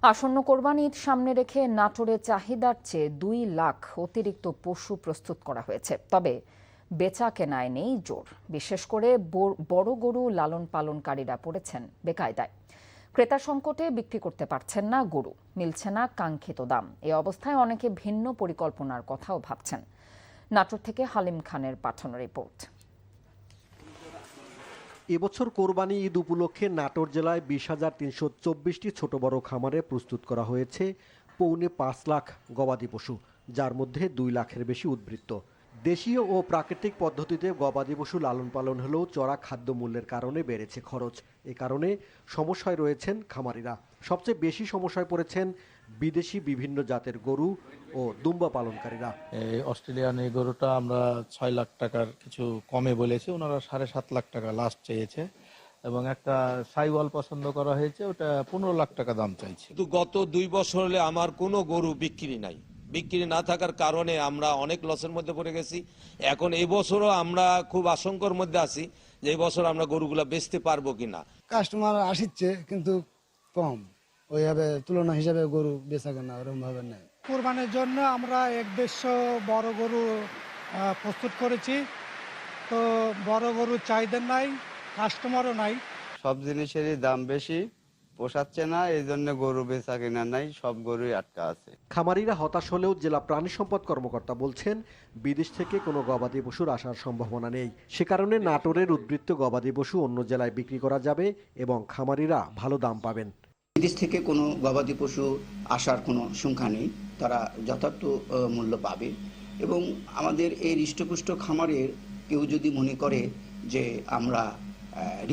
আসন্ন কোরবানি ঈদ সামনে রেখে নাটোরে চাহিদার চেয়ে 2 লাখ অতিরিক্ত পশু প্রস্তুত করা হয়েছে। তবে বেচা কেনায় নেই জোর। বিশেষ করে বড় গরু লালন পালনকারীরা পড়েছেন বেকায়দায়। ক্রেতা সংকটে বিক্রি করতে পারছেন না গরু, মিলছে না কাঙ্ক্ষিত দাম। এই অবস্থায় অনেকে ভিন্ন পরিকল্পনার কথাও ভাবছেন। নাটোর থেকে হালিম খানের পাঠানো রিপোর্ট। এবছর কোরবানি ঈদ উপলক্ষে নাটোর জেলায় 20,324টি ছোট বড় খামারে প্রস্তুত করা হয়েছে 4.5 লাখ গবাদি পশু, যার মধ্যে 2 লাখের বেশি উদ্বৃত্ত। দেশীয় ও প্রাকৃতিক পদ্ধতিতে গবাদি পশু লালন পালন হলেও চড়া খাদ্য মূল্যের কারণে বেড়েছে খরচ। এ কারণে সমস্যায় রয়েছেন খামারিরা। সবচেয়ে বেশি সমস্যায় পড়েছেন বিদেশি বিভিন্ন জাতের গরু ও দুম্বা পালনকারীরা। এই অস্ট্রেলিয়ান এই গরুটা আমরা 6 লাখ টাকার কিছু কমে বলেছি, ওনারা 7.5 লাখ টাকা লাস্ট চেয়েছে, এবং একটা সাইওয়াল পছন্দ করা হয়েছে, ওটা 15 লাখ টাকা দাম চাইছে। কিন্তু গত 2 বছর হলে আমার কোনো গরু বিক্রি নাই। বিক্রি না থাকার কারণে আমরা অনেক লসের মধ্যে পড়ে গেছি। এখন এই বছরও আমরা খুব আশঙ্কার মধ্যে আছি যে এই বছর আমরা গরুগুলা বেচতে পারবো কিনা। কাস্টমার আসছে কিন্তু কম, ওইভাবে তুলনা হিসাবে গরু বেচা কেনা ওরকম ভাবে নেই। কোরবানির জন্য আমরা 150 বড় গরু প্রস্তুত করেছি। তো বড় গরু চাহিদা নাই, কাস্টমারও নাই। সব জিনিসেরই দাম বেশি, পোষাচ্ছে না, এই জন্য গরু বেচা কেনা নাই, সব গরুই আটকা আছে। খামারিরা হতাশ হলেও জেলা প্রাণী সম্পদ কর্মকর্তা বলছেন বিদেশ থেকে কোনো গবাদি পশুর আসার সম্ভাবনা নেই। সে কারণে নাটোরের উদ্বৃত্ত গবাদি পশু অন্য জেলায় বিক্রি করা যাবে এবং খামারিরা ভালো দাম পাবেন। বিদেশ থেকে কোনো গবাদি পশু আসার কোনো সংখ্যা নেই, তারা যথার্থ মূল্য পাবে। এবং আমাদের এই হৃষ্টপুষ্ট খামারের কেউ যদি মনে করে যে আমরা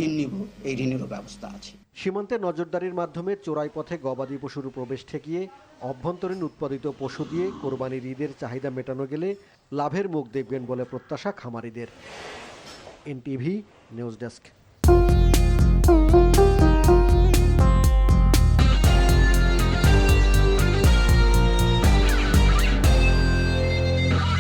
ঋণ নিব, এই ঋণেরও ব্যবস্থা আছে। সীমান্তে নজরদারির মাধ্যমে চোরাই পথে গবাদি পশুর প্রবেশ ঠেকিয়ে অভ্যন্তরীণ উৎপাদিত পশু দিয়ে কোরবানির ঈদের চাহিদা মেটানো গেলে লাভের মুখ দেখবেন বলে প্রত্যাশা খামারিদের। NTV news desk.